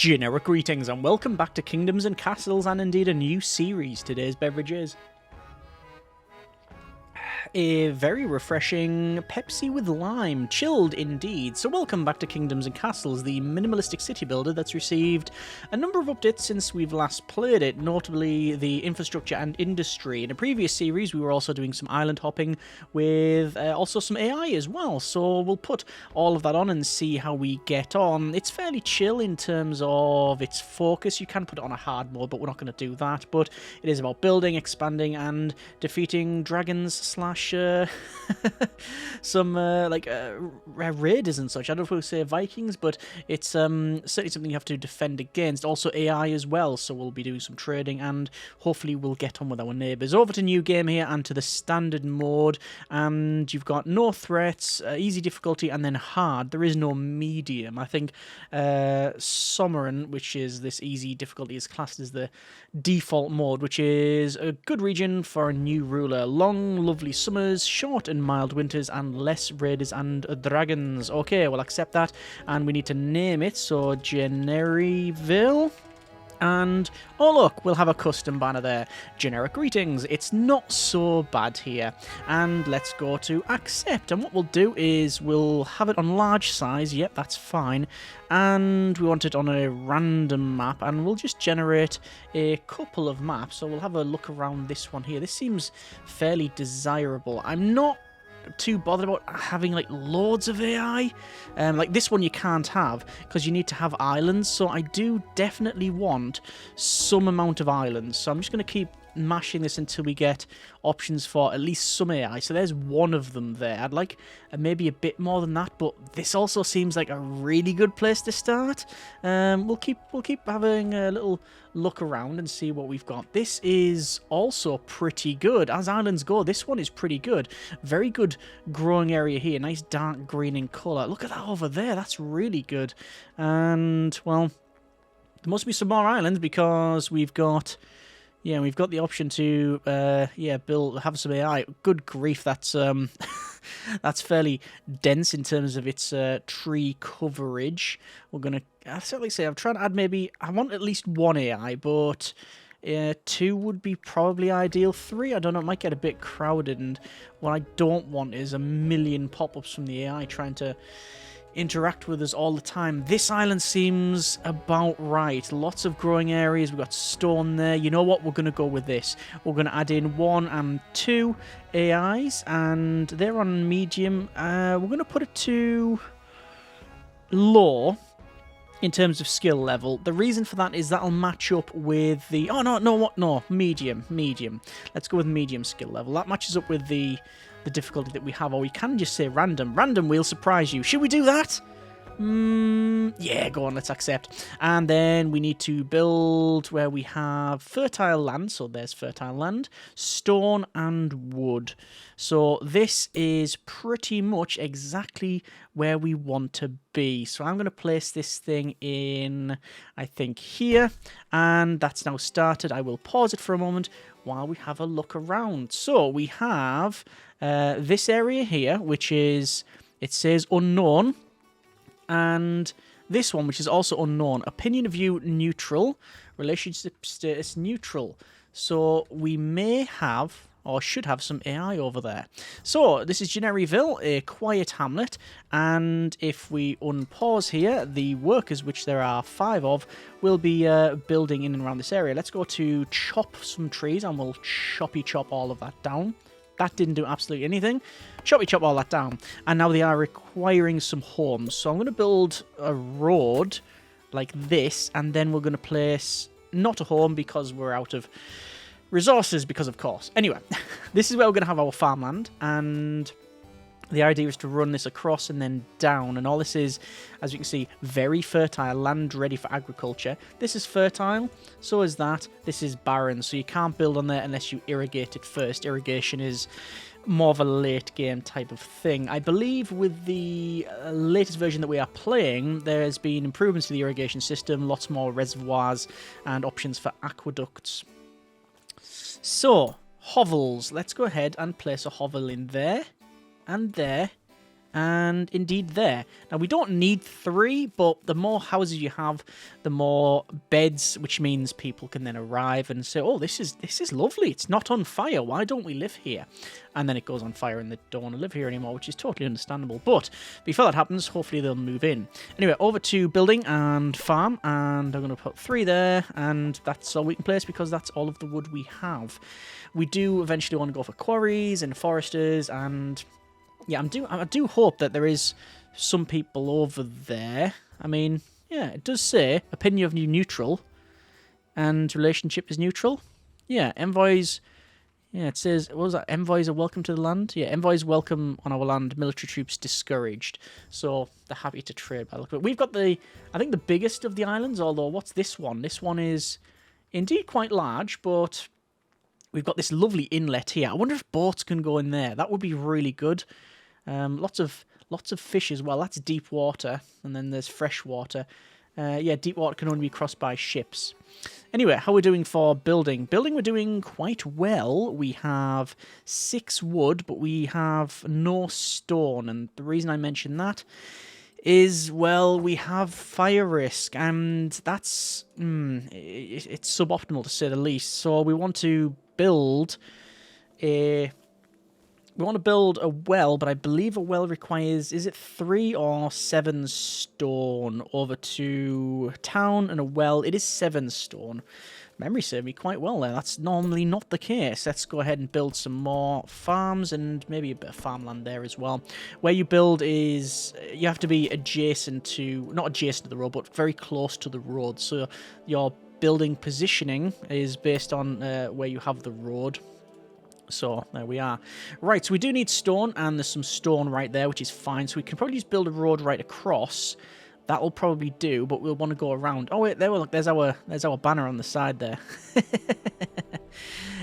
Generic greetings and welcome back to Kingdoms and Castles, and indeed a new series. Today's beverage is a very refreshing Pepsi with lime, chilled indeed. So welcome back to Kingdoms and Castles, the minimalistic city builder that's received a number of updates since we've last played it, notably the infrastructure and industry. In a previous series we were also doing some island hopping with also some AI as well, so we'll put all of that on and see how we get on. It's fairly chill in terms of its focus. You can put it on a hard mode, but we're not going to do that. But it is about building, expanding and defeating dragons slash some raiders and such. I don't know if we'll say Vikings, but it's certainly something you have to defend against. Also AI as well, so we'll be doing some trading and hopefully we'll get on with our neighbours. Over to new game here and to the standard mode, and you've got no threats, easy difficulty and then hard. There is no medium. I think Sommeren, which is this easy difficulty, is classed as the default mode, which is a good region for a new ruler. Long lovely summers, short and mild winters, and less raiders and dragons. Okay, we'll accept that, and we need to name it, so Genaryville. And, oh look, we'll have a custom banner there. Generic greetings. It's not so bad here. And let's go to accept. And what we'll do is we'll have it on large size. Yep, that's fine. And we want it on a random map. And we'll just generate a couple of maps. So we'll have a look around this one here. This seems fairly desirable. I'm not too bothered about having like loads of AI. Like this one you can't have because you need to have islands, so I do definitely want some amount of islands. So I'm just going to keep mashing this until we get options for at least some AI. So there's one of them there. I'd like maybe a bit more than that, but this also seems like a really good place to start. We'll keep having a little look around and see what we've got. This is also pretty good. As islands go, this one is pretty good. Very good growing area here. Nice dark green in colour. Look at that over there. That's really good. And, well, there must be some more islands because we've got... yeah, we've got the option to, have some AI. Good grief, that's that's fairly dense in terms of its tree coverage. We're gonna, I'd certainly say, I'm trying to add maybe, I want at least one AI, but 2 would be probably ideal. 3, I don't know, it might get a bit crowded, and what I don't want is a million pop-ups from the AI trying to interact with us all the time. This island seems about right. Lots of growing areas. We've got stone there. You know what? We're going to go with this. We're going to add in 1 and 2 AIs, and they're on medium. We're going to put it to low in terms of skill level. The reason for that is that'll match up with the... oh, no, medium. Let's go with medium skill level. That matches up with the difficulty that we have, or we can just say random. Random will surprise you. Should we do that? Yeah, go on, let's accept. And then we need to build where we have fertile land, so there's fertile land, stone and wood. So this is pretty much exactly where we want to be. So I'm going to place this thing in, I think, here, and that's now started. I will pause it for a moment while we have a look around. So we have this area here, which is, it says unknown, and this one, which is also unknown. Opinion of view neutral, relationship status neutral. So we may have, or should have, some AI over there. So this is Genaryville, a quiet hamlet, and if we unpause here, the workers, which there are 5 of, will be building in and around this area. Let's go to chop some trees, and we'll choppy chop all of that down. That didn't do absolutely anything. Choppy chop all that down. And now they are requiring some homes. So I'm going to build a road like this, and then we're going to place not a home because we're out of resources, because of course. Anyway, this is where we're going to have our farmland, and the idea is to run this across and then down, and all this is, as you can see, very fertile land ready for agriculture. This is fertile, so is that. This is barren, so you can't build on there unless you irrigate it first. Irrigation is more of a late game type of thing. I believe with the latest version that we are playing, there has been improvements to the irrigation system, lots more reservoirs and options for aqueducts. So, hovels. Let's go ahead and place a hovel in there, and there, and indeed there. Now, we don't need 3, but the more houses you have, the more beds, which means people can then arrive and say, oh, this is lovely. It's not on fire. Why don't we live here? And then it goes on fire and they don't want to live here anymore, which is totally understandable. But before that happens, hopefully they'll move in. Anyway, over to building and farm, and I'm going to put 3 there, and that's all we can place because that's all of the wood we have. We do eventually want to go for quarries and foresters, and yeah, I do hope that there is some people over there. I mean, yeah, it does say opinion of new neutral and relationship is neutral. Yeah, envoys. Yeah, it says, what was that? Envoys are welcome to the land? Yeah, envoys welcome on our land, military troops discouraged. So they're happy to trade by the look of it. We've got I think the biggest of the islands, although what's this one? This one is indeed quite large, but we've got this lovely inlet here. I wonder if boats can go in there. That would be really good. Lots of fish as well. That's deep water, and then there's fresh water. Yeah, deep water can only be crossed by ships. Anyway, how are we doing for building? Building, we're doing quite well. We have 6 wood, but we have no stone. And the reason I mention that is, well, we have fire risk, and that's it's suboptimal to say the least. So we want to build a well, but I believe a well requires, is it 3 or 7 stone over to town, and a well, it is 7 stone. Memory served me quite well there. That's normally not the case. Let's go ahead and build some more farms and maybe a bit of farmland there as well. Where you build is, you have to be adjacent to, not adjacent to the road, but very close to the road. So your building positioning is based on where you have the road. So, there we are. Right, so we do need stone, and there's some stone right there, which is fine. So we can probably just build a road right across. That'll probably do, but we'll want to go around. Oh, wait, there, look, there's our banner on the side there.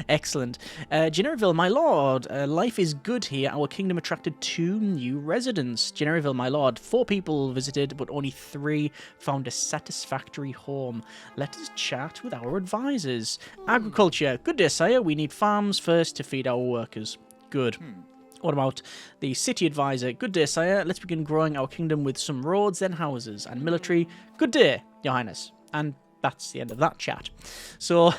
Excellent. Genereville, my lord, life is good here. Our kingdom attracted 2 new residents. Genereville, my lord, 4 people visited, but only 3 found a satisfactory home. Let us chat with our advisors. Agriculture. Good day, sire. We need farms first to feed our workers. Good. What about the city advisor? Good day, sire. Let's begin growing our kingdom with some roads, then houses. And military. Good day, your highness. And that's the end of that chat. So...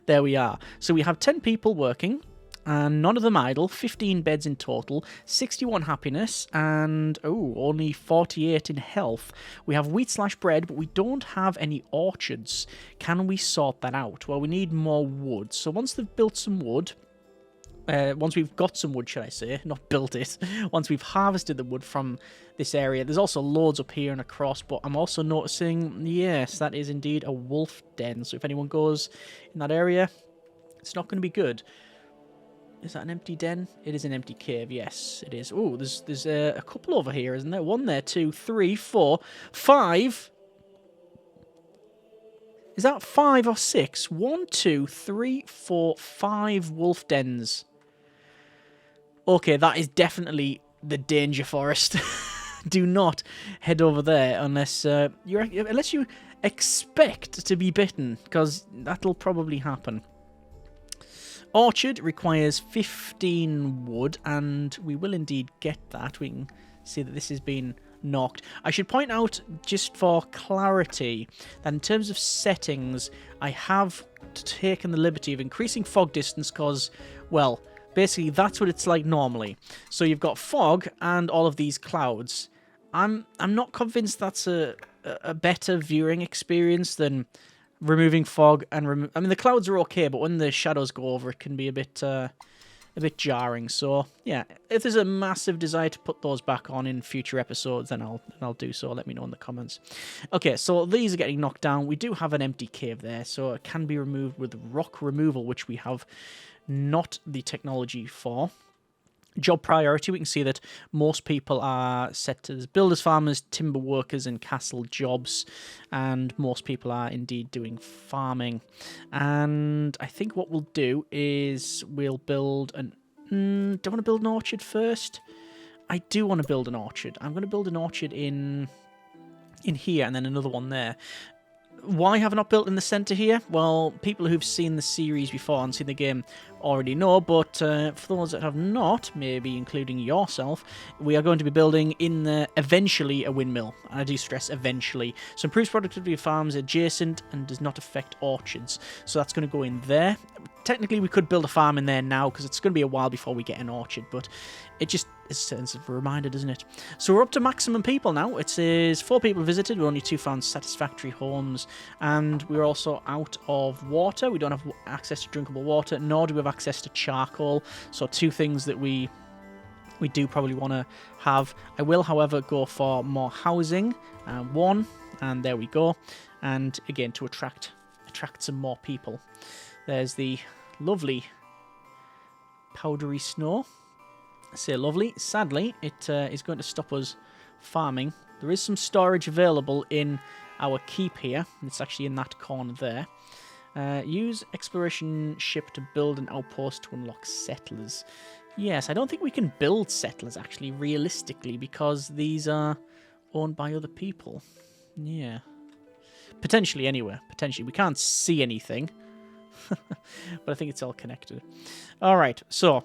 there we are. So we have 10 people working, and none of them idle, 15 beds in total, 61 happiness, and only 48 in health. We have wheat/bread, but we don't have any orchards. Can we sort that out? Well, we need more wood. So once they've built some wood, once we've got some wood, should I say, not built it, once we've harvested the wood from this area, there's also loads up here and across, but I'm also noticing, yes, that is indeed a wolf den, so if anyone goes in that area, it's not going to be good. Is that an empty den? It is an empty cave, yes, it is. Oh, there's a couple over here, isn't there? 1 there, 2, 3, 4, 5... Is that 5 or 6? 1, 2, 3, 4, 5 wolf dens. Okay, that is definitely the danger forest. Do not head over there unless you expect to be bitten, because that'll probably happen. Orchard requires 15 wood, and we will indeed get that. We can see that this has been knocked. I should point out, just for clarity, that in terms of settings, I have taken the liberty of increasing fog distance because, well, basically that's what it's like normally. So you've got fog and all of these clouds. I'm not convinced that's a better viewing experience than removing fog and I mean, the clouds are okay, but when the shadows go over, it can be a bit jarring. So yeah, if there's a massive desire to put those back on in future episodes, then I'll do so. Let me know in the comments. Okay, so these are getting knocked down. We do have an empty cave there, so it can be removed with rock removal, which we have not the technology for. Job priority, we can see that most people are set as builders, farmers, timber workers, and castle jobs, and most people are indeed doing farming. And I think what we'll do is we'll build an... do I want to build an orchard first? I do want to build an orchard. I'm going to build an orchard in here and then another one there. Why have I not built in the centre here? Well, people who've seen the series before and seen the game already know, but for those that have not, maybe including yourself, we are going to be building in there eventually a windmill. And I do stress eventually. So improves productivity of farms adjacent and does not affect orchards. So that's going to go in there. Technically, we could build a farm in there now because it's going to be a while before we get an orchard, but it just is a sense of a reminder, doesn't it? So we're up to maximum people now. It says 4 people visited, we only 2 found satisfactory homes, and we're also out of water. We don't have access to drinkable water, nor do we have access to charcoal. So 2 things that we do probably want to have. I will, however, go for more housing. 1, and there we go. And again, to attract some more people. There's the lovely powdery snow. I say lovely. Sadly, it is going to stop us farming. There is some storage available in our keep here. It's actually in that corner there. Use exploration ship to build an outpost to unlock settlers. Yes, I don't think we can build settlers, actually, realistically, because these are owned by other people. Yeah. Potentially, anyway. Potentially. We can't see anything. But I think it's all connected. Alright, so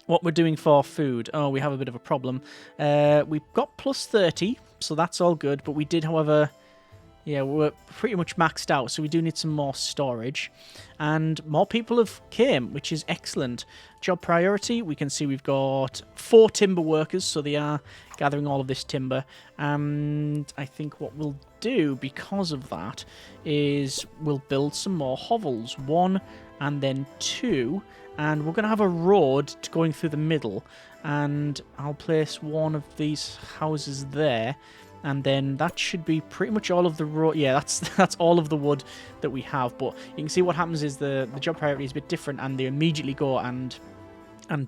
what we're doing for food. Oh, we have a bit of a problem. We've got plus 30, so that's all good. But we did, however... Yeah, we're pretty much maxed out, so we do need some more storage. And more people have came, which is excellent. Job priority, we can see we've got 4 timber workers, so they are gathering all of this timber. And I think what we'll do because of that is we'll build some more hovels. 1 and then 2. And we're going to have a road going through the middle. And I'll place one of these houses there. And then that should be pretty much all of the road. Yeah, that's all of the wood that we have. But you can see what happens is the job priority is a bit different, and they immediately go and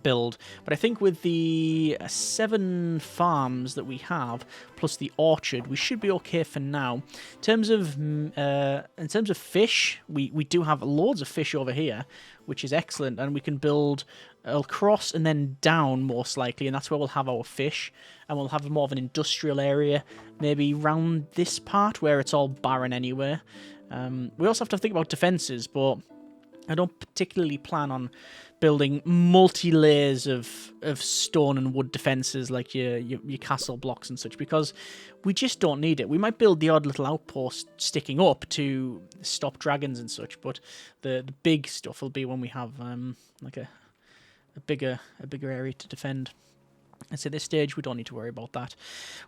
build. But I think with the 7 farms that we have plus the orchard, we should be okay for now. In terms of fish, we do have loads of fish over here, which is excellent, and we can build across and then down most likely, and that's where we'll have our fish, and we'll have more of an industrial area maybe round this part where it's all barren anyway. We also have to think about defences, but I don't particularly plan on building multi-layers of stone and wood defences like your castle blocks and such, because we just don't need it. We might build the odd little outpost sticking up to stop dragons and such, but the big stuff will be when we have like a bigger area to defend. And so at this stage, we don't need to worry about that.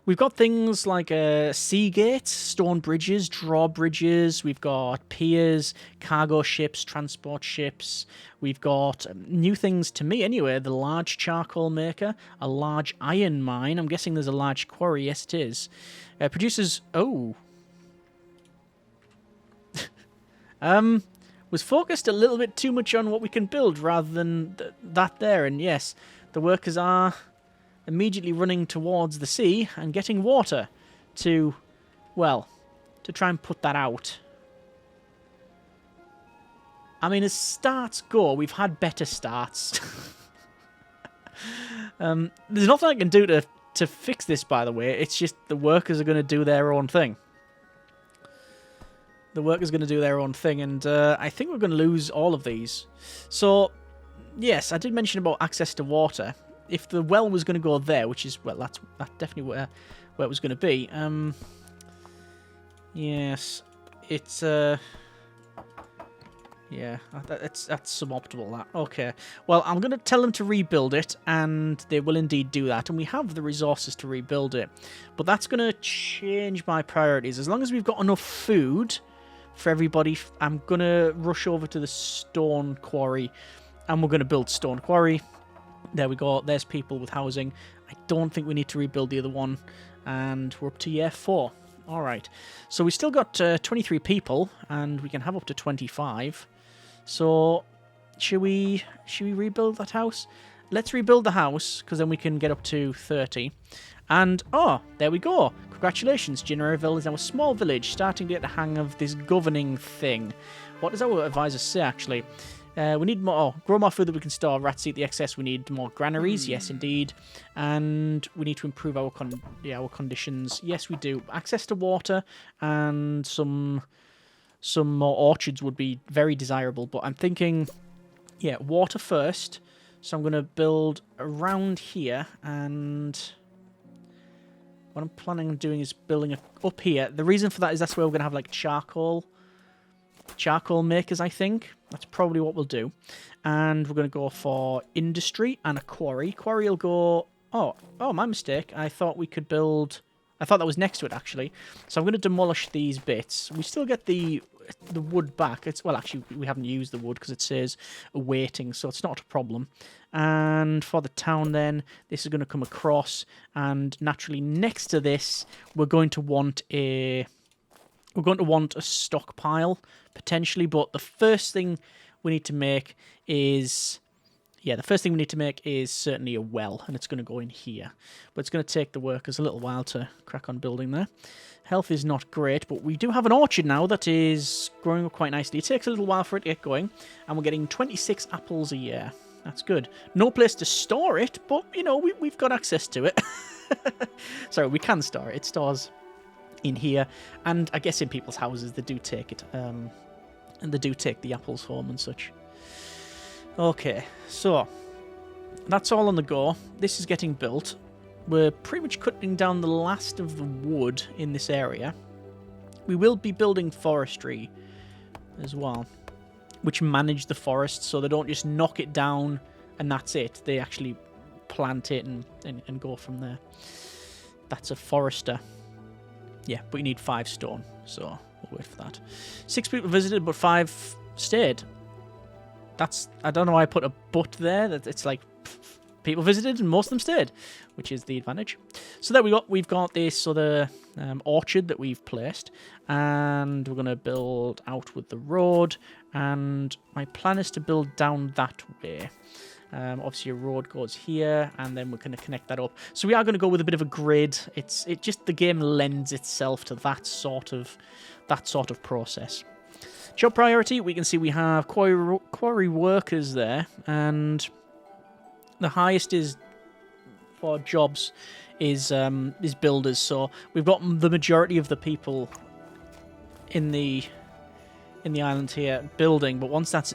We've got things like sea gates, stone bridges, drawbridges. We've got piers, cargo ships, transport ships. We've got new things to me anyway. The large charcoal maker, a large iron mine. I'm guessing there's a large quarry. Yes, it is. Produces... Oh. Was focused a little bit too much on what we can build rather than that there. And yes, the workers are immediately running towards the sea and getting water to try and put that out. I mean, as starts go, we've had better starts. There's nothing I can do to fix this, by the way. It's just the workers are going to do their own thing. The workers are going to do their own thing, and I think we're going to lose all of these. So, yes, I did mention about access to water. If the well was going to go there, which is, well, that's definitely where it was going to be. Yes, it's, yeah, that's suboptimal, that. Okay, well, I'm going to tell them to rebuild it, and they will indeed do that, and we have the resources to rebuild it. But that's going to change my priorities. As long as we've got enough food for everybody, I'm going to rush over to the stone quarry, and we're going to build stone quarry. There we go. There's people with housing. I don't think we need to rebuild the other one. And we're up to year 4. All right. So we still got 23 people, and we can have up to 25. So should we rebuild that house? Let's rebuild the house, because then we can get up to 30. And, oh, there we go. Congratulations, Generaryville is now a small village, starting to get the hang of this governing thing. What does our advisor say, actually? We need more, grow more food that we can store. Rats eat the excess. We need more granaries. Yes, indeed. And we need to improve our conditions. Yes, we do. Access to water and some some more orchards would be very desirable. But I'm thinking, yeah, water first. So I'm going to build around here, and what I'm planning on doing is building up here. The reason for that is that's where we're going to have like charcoal makers, I think. That's probably what we'll do. And we're going to go for industry and a quarry. Quarry will go... Oh, my mistake. I thought we could build... I thought that was next to it, actually. So I'm going to demolish these bits. We still get the wood back. Well, actually, we haven't used the wood because it says awaiting, so it's not a problem. And for the town, then, this is going to come across. And naturally, next to this, we're going to want a stockpile, potentially. But the first thing we need to make is... Yeah, the first thing we need to make is certainly a well, and it's going to go in here. But it's going to take the workers a little while to crack on building there. Health is not great, but we do have an orchard now that is growing up quite nicely. It takes a little while for it to get going, and we're getting 26 apples a year. That's good. No place to store it, but, you know, we've got access to it. Sorry, we can store it. It stores in here, and I guess in people's houses they do take it, and they do take the apples home and such. Okay, so that's all on the go. This is getting built. We're pretty much cutting down the last of the wood in this area. We will be building forestry as well, which manage the forest so they don't just knock it down and that's it. They actually plant it and go from there. That's a forester. Yeah, but you need 5 stone, so we'll wait for that. 6 people visited, but 5 stayed. I don't know why I put a but there. It's like people visited and most of them stayed, which is the advantage. So there we've got this other orchard that we've placed, and we're going to build out with the road, and my plan is to build down that way. Obviously a road goes here, and then we're going to connect that up. So we are going to go with a bit of a grid. The game lends itself to that sort of process. Job priority, we can see we have quarry workers there, and the highest is for jobs is builders. So we've got the majority of the people in the island here building, but once that's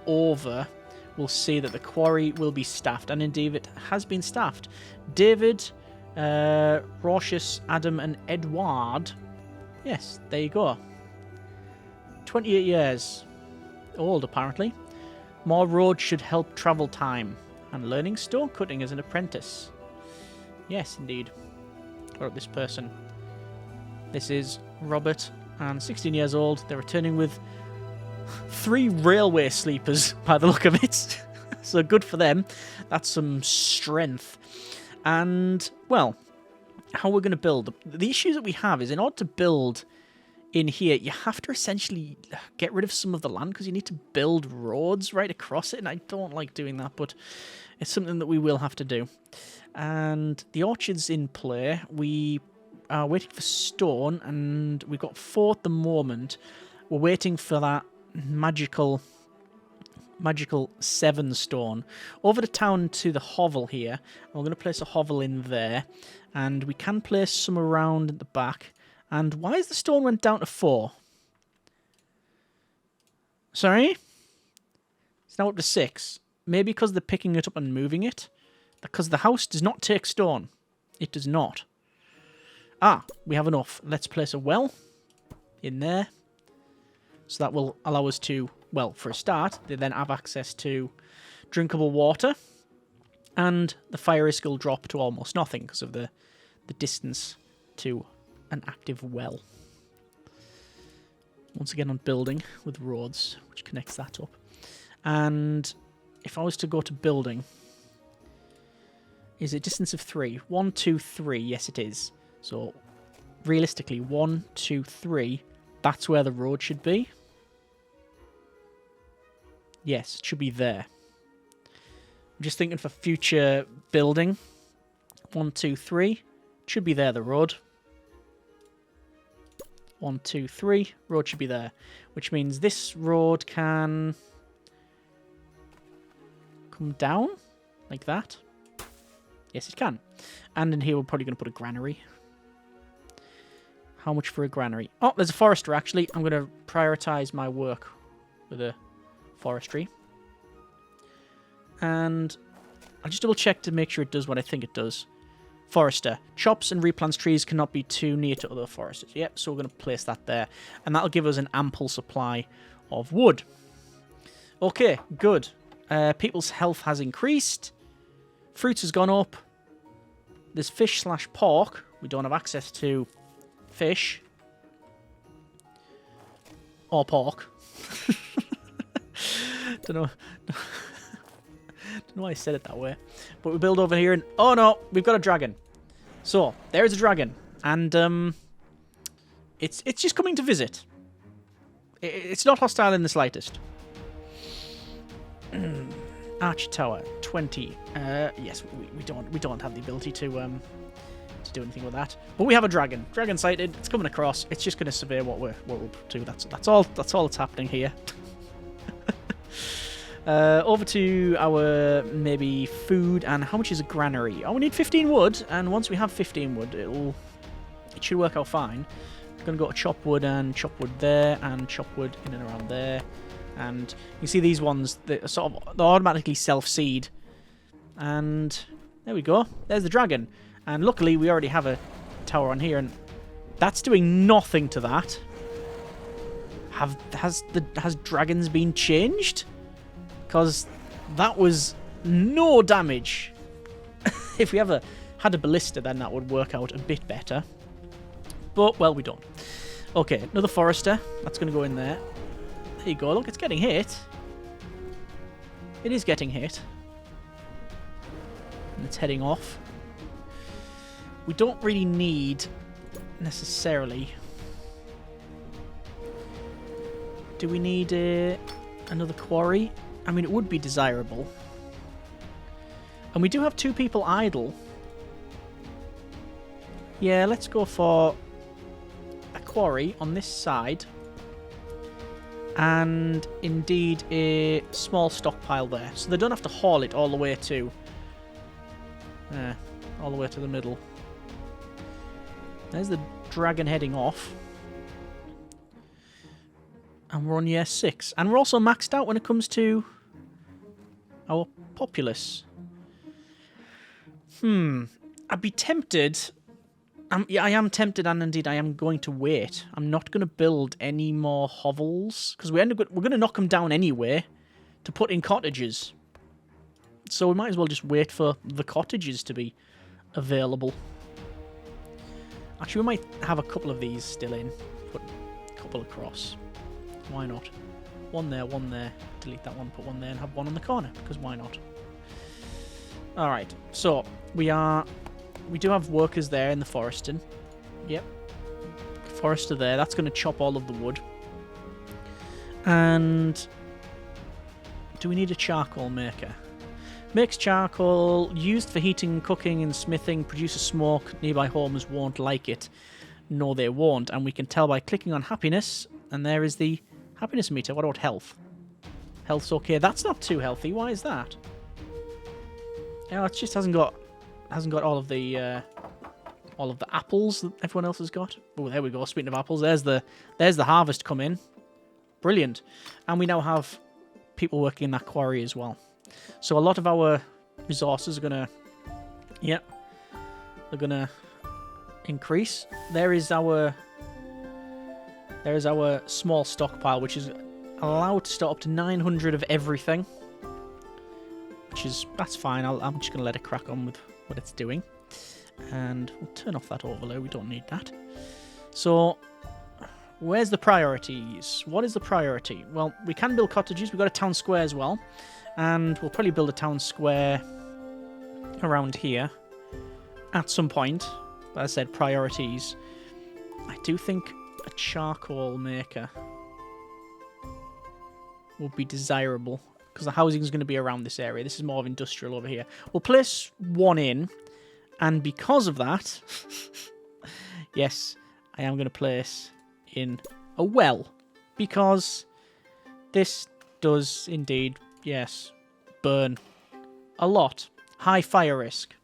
over, we'll see that the quarry will be staffed, and indeed it has been staffed. David, Raucius, Adam, and Edward. Yes, there you go. 28 years old, apparently. More roads should help travel time. And learning stone cutting as an apprentice. Yes, indeed. What about this person? This is Robert, and 16 years old. They're returning with 3 railway sleepers, by the look of it. So good for them. That's some strength. And, well, how we're going to build. The issue that we have is in order to build... in here, you have to essentially get rid of some of the land because you need to build roads right across it, and I don't like doing that, but it's something that we will have to do. And the orchard's in play. We are waiting for stone, and we've got 4 at the moment. We're waiting for that magical 7 stone. Over the town to the hovel here. We're going to place a hovel in there, and we can place some around at the back. And why is the stone went down to 4? Sorry? It's now up to 6. Maybe because they're picking it up and moving it? Because the house does not take stone. It does not. Ah, we have enough. Let's place a well in there. So that will allow us to, well, for a start, they then have access to drinkable water. And the fire risk will drop to almost nothing because of the distance to an active well. Once again on building with roads, which connects that up. And if I was to go to building, is it distance of 3? 1, 2, 3. Yes, it is. So realistically, 1, 2, 3. That's where the road should be. Yes, it should be there. I'm just thinking for future building. 1, 2, 3. Should be there, the road. 1, 2, 3. Road should be there. Which means this road can come down like that. Yes, it can. And in here we're probably going to put a granary. How much for a granary? Oh, there's a forester, actually. I'm going to prioritise my work with a forestry. And I'll just double check to make sure it does what I think it does. Forester. Chops and replants trees cannot be too near to other foresters. Yep, so we're going to place that there. And that'll give us an ample supply of wood. Okay, good. People's health has increased. Fruits has gone up. There's fish/pork. We don't have access to fish. Or pork. Don't know. Don't know why I said it that way. But we build over here and... Oh no, we've got a dragon. So, there's a dragon. And it's just coming to visit. It's not hostile in the slightest. Archer tower, 20. Yes, we don't have the ability to do anything with that. But we have a dragon. Dragon sighted. It's coming across. It's just going to survey what we'll do. That's all that's happening here. Over to our maybe food, and how much is a granary? Oh, we need 15 wood, and once we have 15 wood, it should work out fine. I'm gonna go to chop wood and chop wood there, and chop wood in and around there, and you see these ones that are they're automatically self-seed, and there we go. There's the dragon, and luckily we already have a tower on here, and that's doing nothing to that. Has dragons been changed? Because that was no damage. If we ever had a ballista, then that would work out a bit better. But, well, we don't. Okay, another forester. That's going to go in there. There you go. Look, it's getting hit. It is getting hit. And it's heading off. We don't really need, necessarily... Do we need another quarry? I mean, it would be desirable. And we do have 2 people idle. Yeah, let's go for a quarry on this side. And indeed a small stockpile there. So they don't have to haul it all the way to... all the way to the middle. There's the dragon heading off. And we're on year 6. And we're also maxed out when it comes to our populace. I'd be tempted. Yeah, I am tempted, and indeed I am going to wait. I'm not going to build any more hovels, because we're going to knock them down anyway to put in cottages. So we might as well just wait for the cottages to be available. Actually, we might have a couple of these still in. Put a couple across. Why not? One there, delete that one, put one there, and have one on the corner, because why not? Alright, so we do have workers there in the foresting. Yep. Forester there, that's going to chop all of the wood. And do we need a charcoal maker? Makes charcoal, used for heating, cooking, and smithing, produces smoke. Nearby homes won't like it. No, they won't. And we can tell by clicking on happiness, and there is the happiness meter. What about health? Health's okay. That's not too healthy. Why is that? Yeah, it just hasn't got all of the apples that everyone else has got. Oh, there we go. Speaking of apples, there's the harvest come in. Brilliant. And we now have people working in that quarry as well. So a lot of our resources are gonna, they're gonna increase. There is our small stockpile, which is allowed to store up to 900 of everything. That's fine. I'm just gonna let it crack on with what it's doing, and we'll turn off that overlay. We don't need that. So, where's the priorities? What is the priority? Well, we can build cottages. We've got a town square as well, and we'll probably build a town square around here at some point. But as I said, priorities. I do think a charcoal maker would be desirable, because the housing is going to be around this area. This is more of industrial over here. We'll place one in, and because of that, yes, I am going to place in a well, because this does indeed, yes, burn a lot. High fire risk.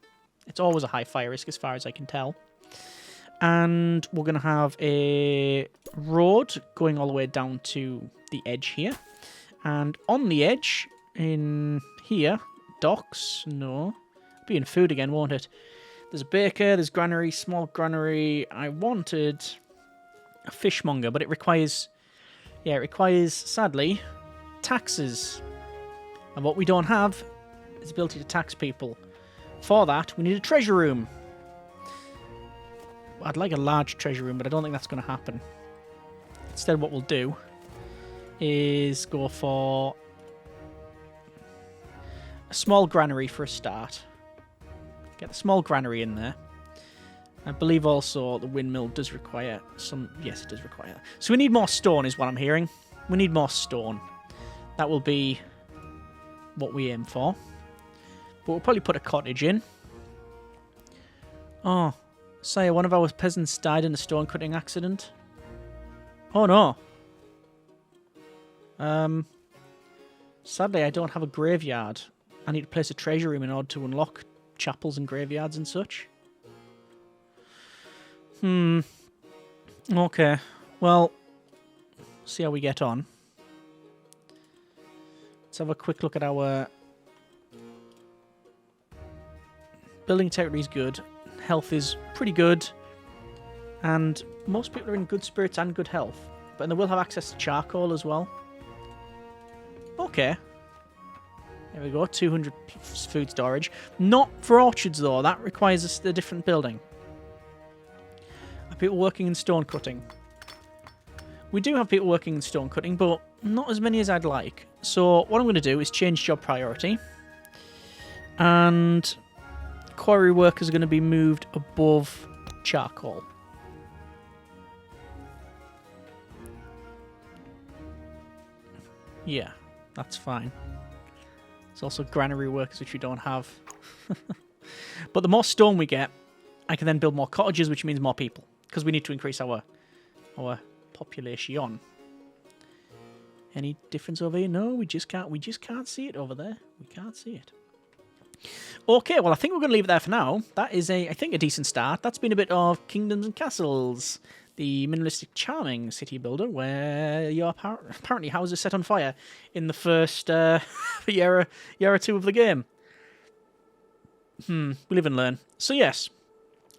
It's always a high fire risk as far as I can tell. And we're going to have a road going all the way down to the edge here. And on the edge, in here, docks, no. It'll be in food again, won't it? There's a baker, there's granary, small granary. I wanted a fishmonger, but it requires, sadly, taxes. And what we don't have is the ability to tax people. For that, we need a treasure room. I'd like a large treasure room, but I don't think that's going to happen. Instead, what we'll do is go for a small granary for a start. Get the small granary in there. I believe also the windmill does require some... Yes, it does require. So we need more stone is what I'm hearing. We need more stone. That will be what we aim for. But we'll probably put a cottage in. Oh, sire, one of our peasants died in a stone cutting accident. Oh no. Sadly, I don't have a graveyard. I need to place a treasure room in order to unlock chapels and graveyards and such. Okay. Well, see how we get on. Let's have a quick look at our... Building territory is good. Health is pretty good. And most people are in good spirits and good health. But they will have access to charcoal as well. Okay. There we go. 200 food storage. Not for orchards, though. That requires a different building. Are people working in stone cutting? We do have people working in stone cutting, but not as many as I'd like. So what I'm going to do is change job priority. And quarry workers are going to be moved above charcoal. Yeah, that's fine. There's also granary workers, which we don't have. But the more stone we get, I can then build more cottages, which means more people. Because we need to increase our population. Any difference over here? No, we just can't see it over there. We can't see it. Okay, well, I think we're going to leave it there for now. That is, I think, a decent start. That's been a bit of Kingdoms and Castles, the minimalistic, charming city builder, where your apparently houses set on fire in the first year or two of the game. We live and learn. So, yes,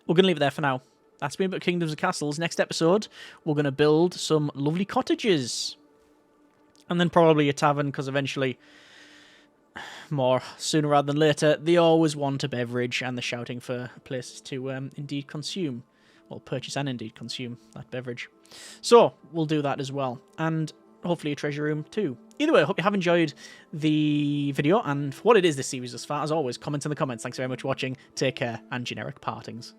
we're going to leave it there for now. That's been a bit of Kingdoms and Castles. Next episode, we're going to build some lovely cottages. And then probably a tavern, because eventually... more sooner rather than later, they always want a beverage and they're shouting for places to indeed consume. Well, purchase and indeed consume that beverage. So, we'll do that as well. And hopefully a treasure room too. Either way, I hope you have enjoyed the video and for what it is this series thus far. As always, comments in the comments. Thanks very much for watching. Take care and generic partings.